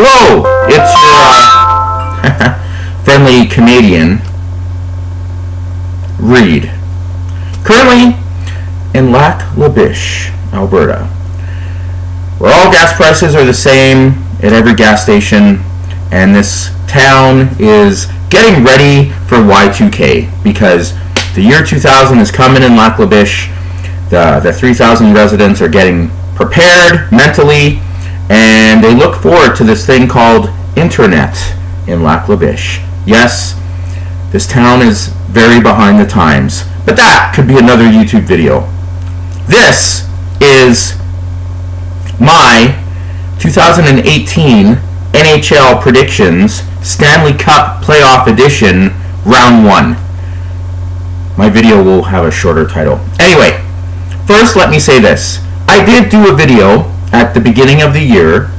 Hello, it's your friendly Canadian, Reed. Currently in Lac-La-Biche, Alberta, where all gas prices are the same at every gas station, and this town is getting ready for Y2K because the year 2000 is coming in Lac-La-Biche. The 3,000 residents are getting prepared mentally, and they look forward to this thing called internet in Lac-La-Biche. Yes, this town is very behind the times, but that could be another YouTube video. This is my 2018 NHL predictions Stanley Cup Playoff Edition Round 1. My video will have a shorter title. Anyway, first let me say this. I did do a video at the beginning of the year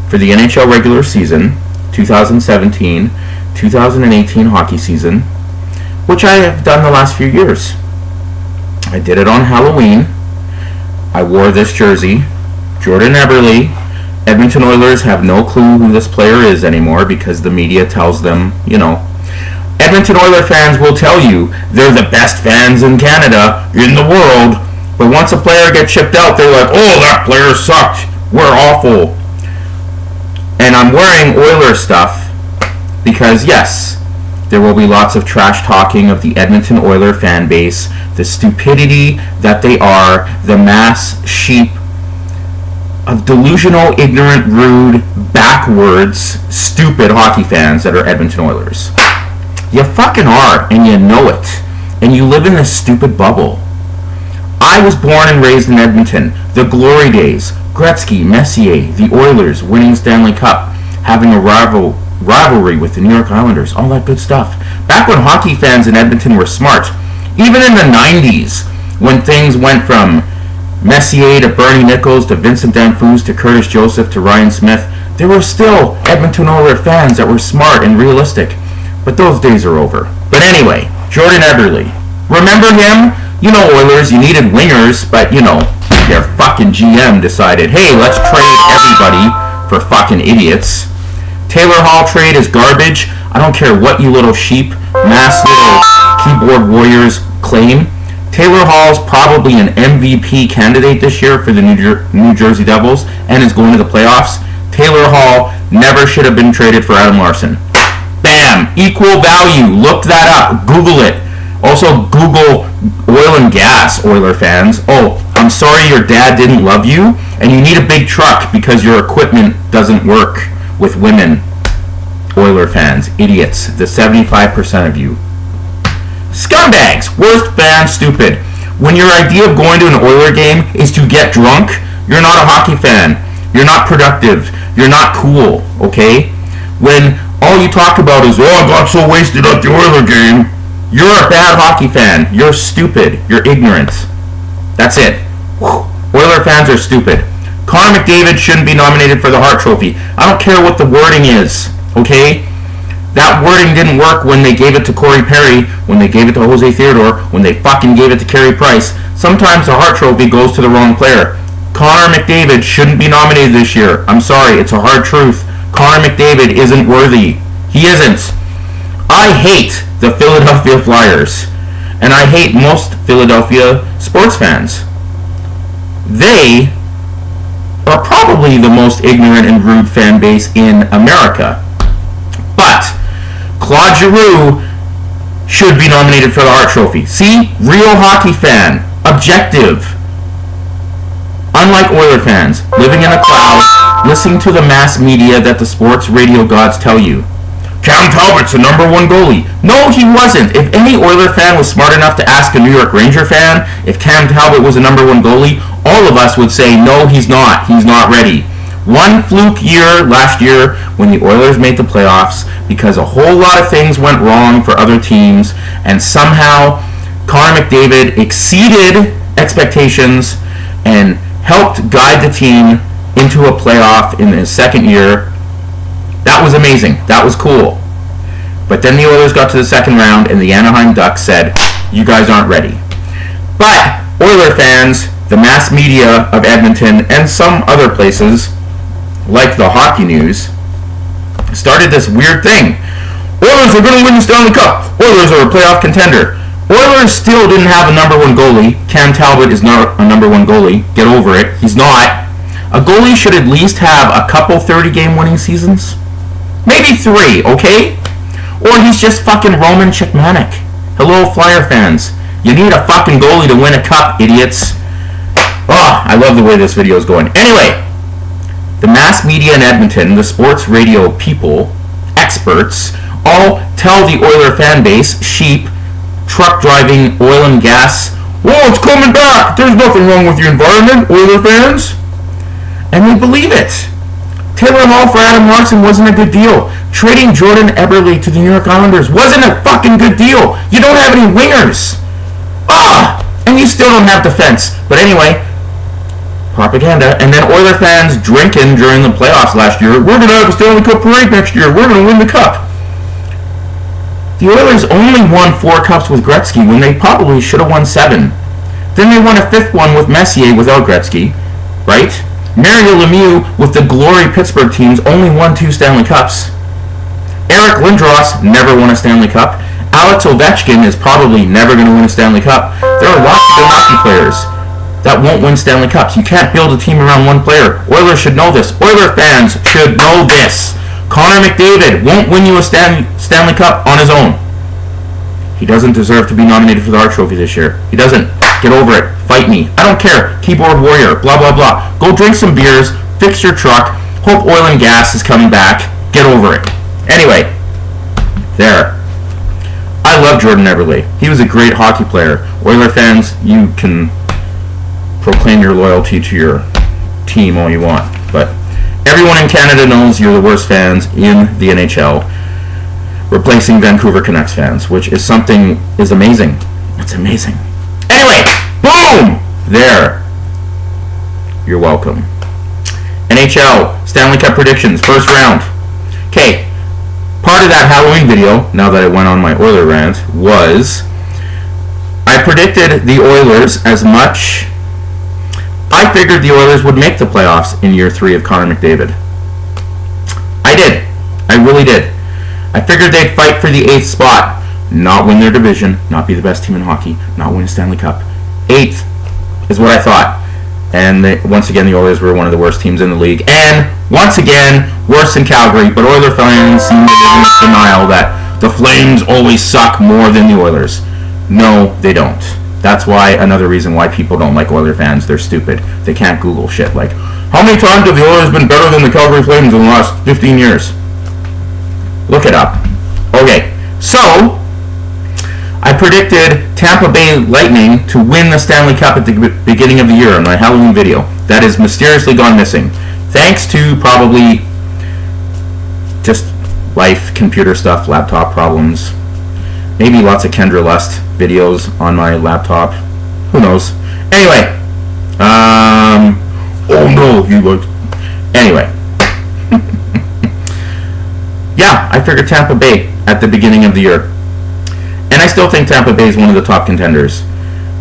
for the NHL regular season, 2017-2018 hockey season, which I have done the last few years. I did it on Halloween. I wore this jersey. Jordan Eberle. Edmonton Oilers have no clue who this player is anymore because the media tells them, Edmonton Oilers fans will tell you they're the best fans in Canada, in the world, but once a player gets shipped out, they're like, oh, that player sucked. We're awful. And I'm wearing Oilers stuff because, yes, there will be lots of trash talking of the Edmonton Oilers fan base, the stupidity that they are, the mass sheep of delusional, ignorant, rude, backwards, stupid hockey fans that are Edmonton Oilers. You fucking are, and you know it. And you live in this stupid bubble. I was born and raised in Edmonton. The glory days. Gretzky, Messier, the Oilers winning Stanley Cup, having a rivalry with the New York Islanders, all that good stuff. Back when hockey fans in Edmonton were smart, even in the 90s, when things went from Messier to Bernie Nichols to Vincent Danfus to Curtis Joseph to Ryan Smith, there were still Edmonton Oilers fans that were smart and realistic. But those days are over. But anyway, Jordan Eberle. Remember him? Oilers, you needed wingers, but your fucking GM decided, hey, let's trade everybody for fucking idiots. Taylor Hall trade is garbage. I don't care what you little sheep, mass little keyboard warriors claim. Taylor Hall's probably an MVP candidate this year for the New Jersey Devils and is going to the playoffs. Taylor Hall never should have been traded for Adam Larson. Bam! Equal value. Look that up. Google it. Also, Google oil and gas, Oiler fans. Oh, I'm sorry your dad didn't love you, and you need a big truck because your equipment doesn't work with women. Oiler fans. Idiots. The 75% of you. Scumbags! Worst fan, stupid. When your idea of going to an Oiler game is to get drunk, you're not a hockey fan. You're not productive. You're not cool, okay? When all you talk about is, I got so wasted at the Oiler game, you're a bad hockey fan. You're stupid. You're ignorant. That's it. Oiler fans are stupid. Connor McDavid shouldn't be nominated for the Hart Trophy. I don't care what the wording is, okay? That wording didn't work when they gave it to Corey Perry, when they gave it to Jose Theodore, when they fucking gave it to Carey Price. Sometimes the Hart Trophy goes to the wrong player. Connor McDavid shouldn't be nominated this year. I'm sorry, it's a hard truth. Connor McDavid isn't worthy. He isn't. I hate the Philadelphia Flyers, and I hate most Philadelphia sports fans. They are probably the most ignorant and rude fan base in America. But Claude Giroux should be nominated for the Hart Trophy. See? Real hockey fan. Objective. Unlike Oiler fans, living in a cloud, listening to the mass media that the sports radio gods tell you. Cam Talbot's the number one goalie. No, he wasn't. If any Oiler fan was smart enough to ask a New York Ranger fan if Cam Talbot was the number one goalie, all of us would say, no, he's not. He's not ready. One fluke year last year when the Oilers made the playoffs because a whole lot of things went wrong for other teams, and somehow Connor McDavid exceeded expectations and helped guide the team into a playoff in his second year. That was amazing. That was cool. But then the Oilers got to the second round and the Anaheim Ducks said, you guys aren't ready. But Oiler fans, the mass media of Edmonton and some other places, like the Hockey News, started this weird thing. Oilers are going to win the Stanley Cup. Oilers are a playoff contender. Oilers still didn't have a number one goalie. Cam Talbot is not a number one goalie. Get over it. He's not. A goalie should at least have a couple 30-game winning seasons. Maybe 3, okay? Or he's just fucking Roman Cechmanek. Hello, Flyer fans. You need a fucking goalie to win a cup, idiots. Oh, I love the way this video is going. Anyway, the mass media in Edmonton, the sports radio people, experts, all tell the Oiler fan base, sheep, truck driving, oil and gas, whoa, it's coming back. There's nothing wrong with your environment, Oiler fans. And they believe it. Taylor Hall for Adam Larson wasn't a good deal. Trading Jordan Eberle to the New York Islanders wasn't a fucking good deal. You don't have any wingers. And you still don't have defense. But anyway, propaganda. And then Oiler fans drinking during the playoffs last year. We're going to have a Stanley Cup parade next year. We're going to win the cup. The Oilers only won 4 cups with Gretzky when they probably should have won 7. Then they won a 5th one with Messier without Gretzky, right? Mario Lemieux with the Glory Pittsburgh teams only won 2 Stanley Cups. Eric Lindros never won a Stanley Cup. Alex Ovechkin is probably never going to win a Stanley Cup. There are lots of good hockey players that won't win Stanley Cups. You can't build a team around one player. Oilers should know this. Oiler fans should know this. Connor McDavid won't win you a Stanley Cup on his own. He doesn't deserve to be nominated for the Hart Trophy this year. He doesn't. Get over it. Fight me. I don't care. Keyboard warrior. Blah, blah, blah. Go drink some beers. Fix your truck. Hope oil and gas is coming back. Get over it. Anyway. There. I love Jordan Eberle. He was a great hockey player. Oiler fans, you can proclaim your loyalty to your team all you want. But everyone in Canada knows you're the worst fans in the NHL. Replacing Vancouver Canucks fans, which is amazing. It's amazing. Anyway, boom! There. You're welcome. NHL, Stanley Cup predictions, first round. Okay, part of that Halloween video, now that I went on my Oiler rant, was I predicted the Oilers as much. I figured the Oilers would make the playoffs in year 3 of Connor McDavid. I did. I really did. I figured they'd fight for the 8th spot. Not win their division, not be the best team in hockey, not win a Stanley Cup. 8th is what I thought. And once again, the Oilers were one of the worst teams in the league. And once again, worse than Calgary. But Oiler fans seem to live in denial that the Flames always suck more than the Oilers. No, they don't. That's why another reason why people don't like Oiler fans. They're stupid. They can't Google shit like, how many times have the Oilers been better than the Calgary Flames in the last 15 years? Look it up. Okay, so I predicted Tampa Bay Lightning to win the Stanley Cup at the beginning of the year in my Halloween video. That has mysteriously gone missing. Thanks to probably just life, computer stuff, laptop problems. Maybe lots of Kendra Lust videos on my laptop. Who knows? Anyway. Oh no, he looked. Anyway. Yeah, I figured Tampa Bay at the beginning of the year. And I still think Tampa Bay is one of the top contenders.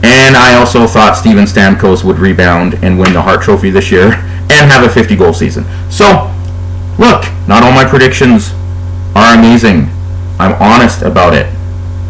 And I also thought Steven Stamkos would rebound and win the Hart Trophy this year and have a 50-goal season. So, look, not all my predictions are amazing. I'm honest about it.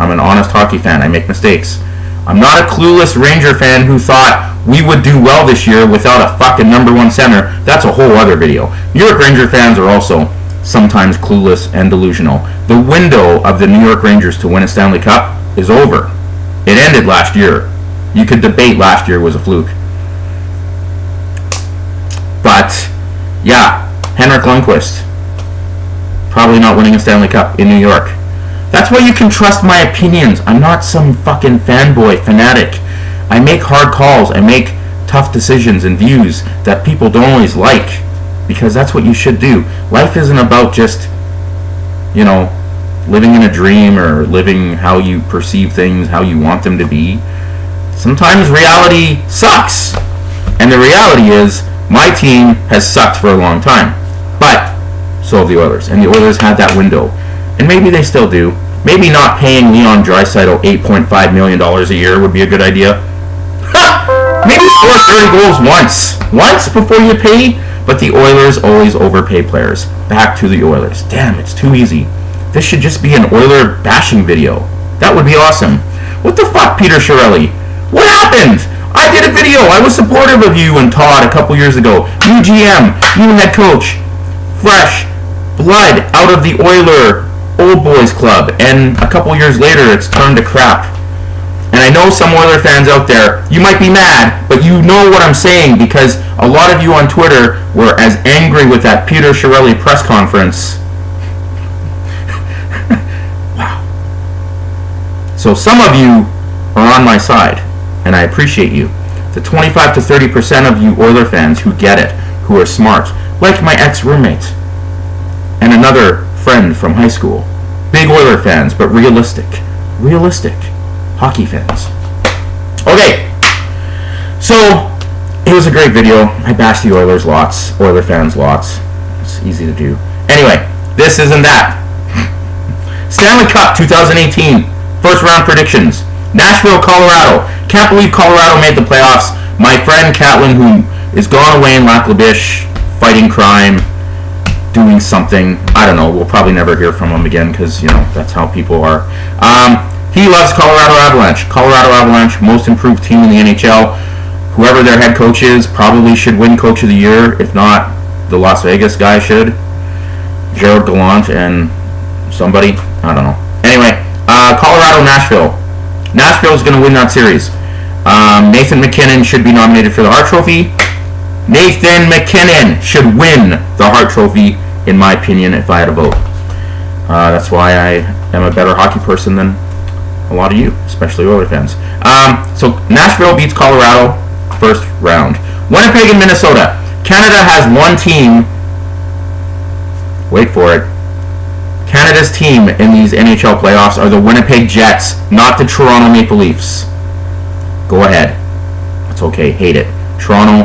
I'm an honest hockey fan. I make mistakes. I'm not a clueless Ranger fan who thought we would do well this year without a fucking number 1 center. That's a whole other video. New York Ranger fans are also sometimes clueless and delusional. The window of the New York Rangers to win a Stanley Cup is over. It ended last year. You could debate last year was a fluke. But, yeah, Henrik Lundqvist probably not winning a Stanley Cup in New York. That's why you can trust my opinions. I'm not some fucking fanboy fanatic. I make hard calls. I make tough decisions and views that people don't always like. Because that's what you should do. Life isn't about just, living in a dream or living how you perceive things, how you want them to be. Sometimes reality sucks. And the reality is, my team has sucked for a long time. But, so have the Oilers. And the Oilers had that window. And maybe they still do. Maybe not paying Leon Draisaitl $8.5 million a year would be a good idea. Maybe score 30 goals once. Once before you pay But the Oilers always overpay players. Back to the Oilers. Damn, it's too easy. This should just be an Oiler bashing video. That would be awesome. What the fuck, Peter Chiarelli? What happened? I did a video. I was supportive of you and Todd a couple years ago. New GM, new head coach. Fresh blood out of the Oiler old boys club. And a couple years later, it's turned to crap. And I know some Oiler fans out there, you might be mad, but you know what I'm saying because a lot of you on Twitter were as angry with that Peter Chiarelli press conference. Wow. So some of you are on my side, and I appreciate you. The 25 to 30% of you Oiler fans who get it, who are smart, like my ex-roommate and another friend from high school. Big Oiler fans, but realistic. Realistic. Hockey fans. Okay, so it was a great video. I bashed the Oilers lots, Oiler fans lots. It's easy to do. Anyway, this isn't that. Stanley Cup 2018, first round predictions. Nashville, Colorado. Can't believe Colorado made the playoffs. My friend Catlin, who is gone away in Lac La Biche, fighting crime, doing something. I don't know. We'll probably never hear from him again because, you know, that's how people are. He loves Colorado Avalanche. Colorado Avalanche, most improved team in the NHL. Whoever their head coach is probably should win Coach of the Year. If not, the Las Vegas guy should. Gerard Gallant and somebody. I don't know. Anyway, Colorado, Nashville. Nashville is going to win that series. Nathan MacKinnon should be nominated for the Hart Trophy. Nathan MacKinnon should win the Hart Trophy, in my opinion, if I had a vote. That's why I am a better hockey person than a lot of you, especially Oilers fans. So Nashville beats Colorado, first round. Winnipeg and Minnesota. Canada has one team. Wait for it. Canada's team in these NHL playoffs are the Winnipeg Jets, not the Toronto Maple Leafs. Go ahead. It's okay. Hate it. Toronto,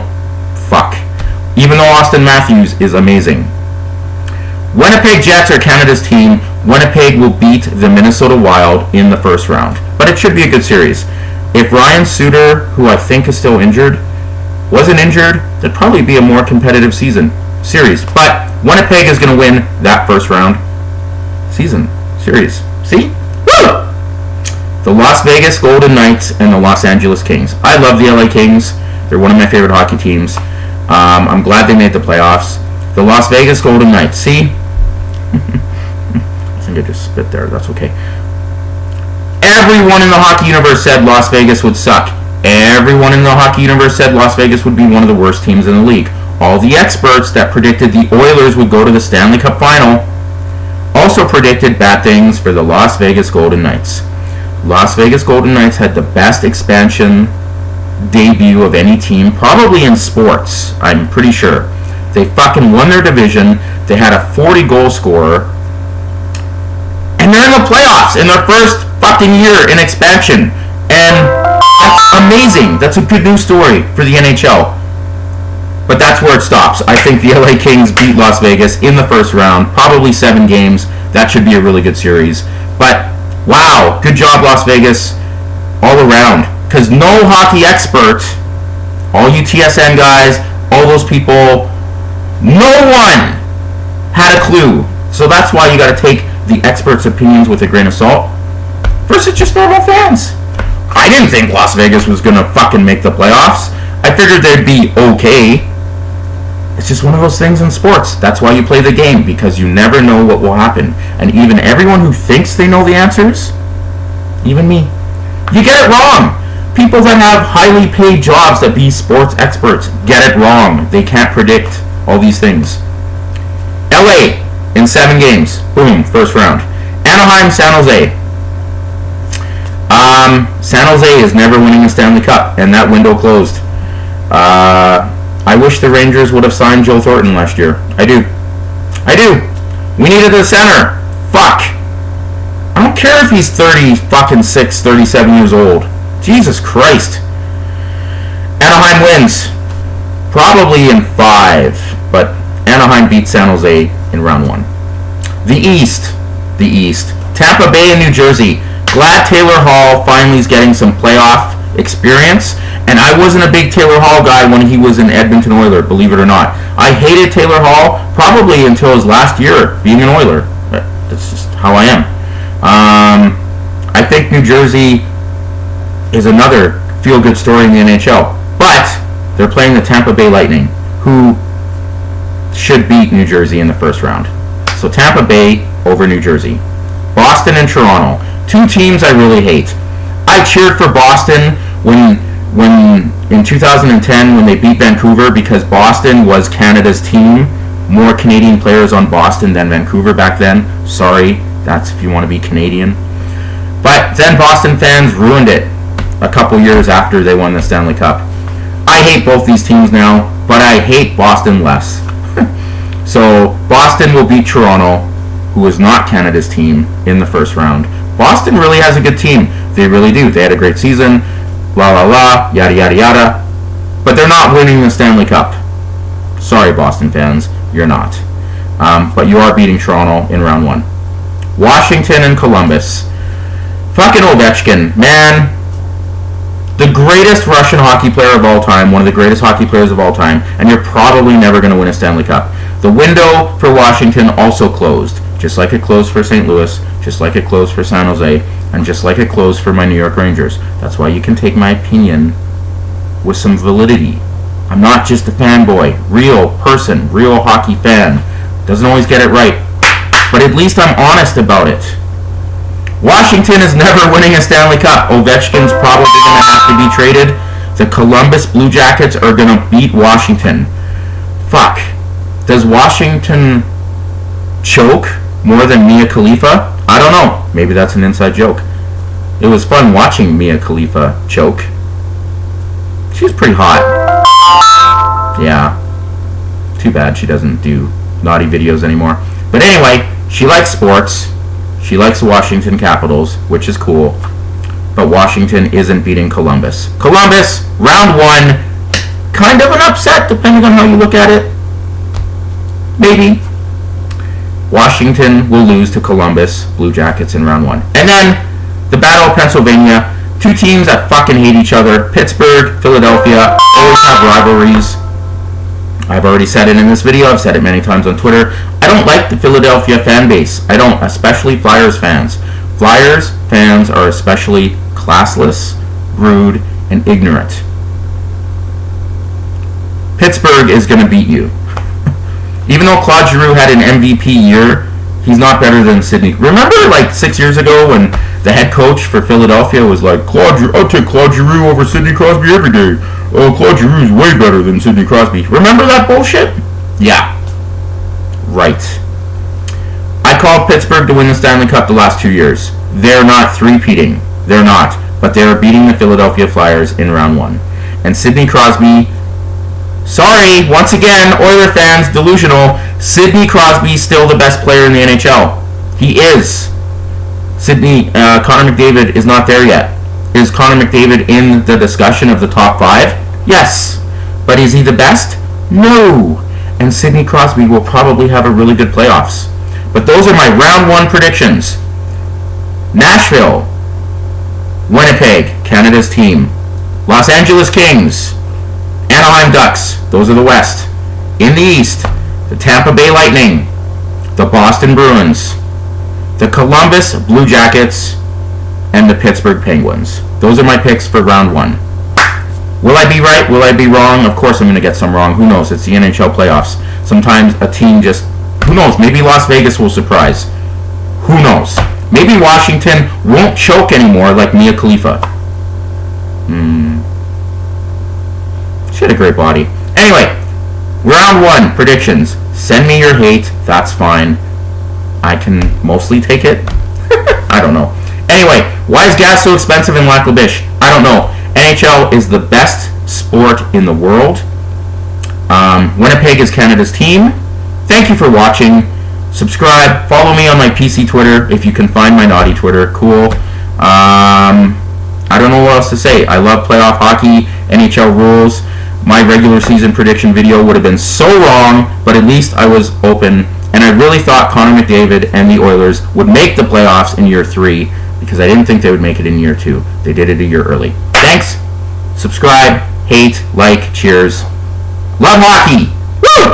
fuck. Even though Austin Matthews is amazing. Winnipeg Jets are Canada's team. Winnipeg will beat the Minnesota Wild in the first round. But it should be a good series. If Ryan Suter, who I think is still injured, wasn't injured, there'd probably be a more competitive series. But Winnipeg is going to win that first round series. See? Woo! The Las Vegas Golden Knights and the Los Angeles Kings. I love the LA Kings. They're one of my favorite hockey teams. I'm glad they made the playoffs. The Las Vegas Golden Knights. See? I think I just spit there. That's okay. Everyone in the hockey universe said Las Vegas would suck. Everyone in the hockey universe said Las Vegas would be one of the worst teams in the league. All the experts that predicted the Oilers would go to the Stanley Cup Final also predicted bad things for the Las Vegas Golden Knights. Las Vegas Golden Knights had the best expansion debut of any team, probably in sports, I'm pretty sure. They fucking won their division. They had a 40-goal scorer. And they're in the playoffs in their first fucking year in expansion. And that's amazing. That's a good news story for the NHL. But that's where it stops. I think the LA Kings beat Las Vegas in the first round. Probably 7 games. That should be a really good series. But, wow. Good job, Las Vegas. All around. Because no hockey expert, all you TSN guys, all those people, no one had a clue. So that's why you got to take the experts' opinions with a grain of salt versus just normal fans. I didn't think Las Vegas was going to fucking make the playoffs. I figured they'd be okay. It's just one of those things in sports. That's why you play the game, because you never know what will happen. And even everyone who thinks they know the answers, even me, you get it wrong. People that have highly paid jobs that be sports experts get it wrong. They can't predict all these things. LA in 7 games. Boom, first round. Anaheim, San Jose. San Jose is never winning a Stanley Cup, and that window closed. I wish the Rangers would have signed Joe Thornton last year. I do. We needed a center. Fuck. I don't care if he's 36, 37 years old. Jesus Christ. Anaheim wins. Probably in 5, but Anaheim beat San Jose in round 1. The East. Tampa Bay and New Jersey. Glad Taylor Hall finally is getting some playoff experience. And I wasn't a big Taylor Hall guy when he was an Edmonton Oiler, believe it or not. I hated Taylor Hall probably until his last year being an Oiler. That's just how I am. I think New Jersey is another feel-good story in the NHL. But they're playing the Tampa Bay Lightning, who should beat New Jersey in the first round. So Tampa Bay over New Jersey. Boston and Toronto. Two teams I really hate. I cheered for Boston when in 2010 when they beat Vancouver because Boston was Canada's team. More Canadian players on Boston than Vancouver back then. Sorry, that's if you want to be Canadian. But then Boston fans ruined it a couple years after they won the Stanley Cup. I hate both these teams now, but I hate Boston less. So Boston will beat Toronto, who is not Canada's team, in the first round. Boston really has a good team. They really do. They had a great season. La la la, yada yada yada. But they're not winning the Stanley Cup. Sorry, Boston fans, you're not. But you are beating Toronto in round one. Washington and Columbus. Fucking Ovechkin, man. The greatest Russian hockey player of all time, one of the greatest hockey players of all time, and you're probably never going to win a Stanley Cup. The window for Washington also closed, just like it closed for St. Louis, just like it closed for San Jose, and just like it closed for my New York Rangers. That's why you can take my opinion with some validity. I'm not just a fanboy, real person, real hockey fan. Doesn't always get it right, but at least I'm honest about it. Washington is never winning a Stanley Cup. Ovechkin's probably going to have to be traded. The Columbus Blue Jackets are going to beat Washington. Fuck. Does Washington choke more than Mia Khalifa? I don't know. Maybe that's an inside joke. It was fun watching Mia Khalifa choke. She was pretty hot. Yeah. Too bad she doesn't do naughty videos anymore. But anyway, she likes sports. She likes the Washington Capitals, which is cool. But Washington isn't beating Columbus. Columbus, round one. Kind of an upset, depending on how you look at it. Maybe. Washington will lose to Columbus Blue Jackets in round one. And then, the Battle of Pennsylvania. Two teams that fucking hate each other. Pittsburgh, Philadelphia. Always have rivalries. I've already said it in this video. I've said it many times on Twitter. I don't like the Philadelphia fan base. I don't, especially Flyers fans. Flyers fans are especially classless, rude, and ignorant. Pittsburgh is going to beat you. Even though Claude Giroux had an MVP year, he's not better than Sidney. Remember like 6 years ago when the head coach for Philadelphia was like, I'll take Claude Giroux over Sidney Crosby every day. Oh, Claude Giroux is way better than Sidney Crosby. Remember that bullshit? Yeah. Right. I called Pittsburgh to win the Stanley Cup the last 2 years. They're not three-peating. They're not. But they're beating the Philadelphia Flyers in round one. And Sidney Crosby, sorry, once again, Oiler fans, delusional, Sidney Crosby still the best player in the NHL. He is. Connor McDavid is not there yet. Is Connor McDavid in the discussion of the top five? Yes. But is he the best? No. And Sidney Crosby will probably have a really good playoffs. But those are my round one predictions. Nashville, Winnipeg, Canada's team. Los Angeles Kings, Anaheim Ducks, those are the West. In the East, the Tampa Bay Lightning, the Boston Bruins, the Columbus Blue Jackets, and the Pittsburgh Penguins. Those are my picks for round one. Will I be right? Will I be wrong? Of course I'm going to get some wrong. Who knows? It's the NHL playoffs. Sometimes a team just... Who knows? Maybe Las Vegas will surprise. Who knows? Maybe Washington won't choke anymore like Mia Khalifa. She had a great body. Anyway, round one predictions. Send me your hate. That's fine. I can mostly take it. I don't know. Anyway, why is gas so expensive in Lac La Biche? I don't know. NHL is the best sport in the world. Winnipeg is Canada's team. Thank you for watching. Subscribe. Follow me on my PC Twitter if you can find my naughty Twitter. Cool. I don't know what else to say. I love playoff hockey, NHL rules. My regular season prediction video would have been so wrong, but at least I was open. And I really thought Connor McDavid and the Oilers would make the playoffs in year 3 because I didn't think they would make it in year 2. They did it a year early. Thanks. subscribe, hate, like, cheers. Love hockey! Woo!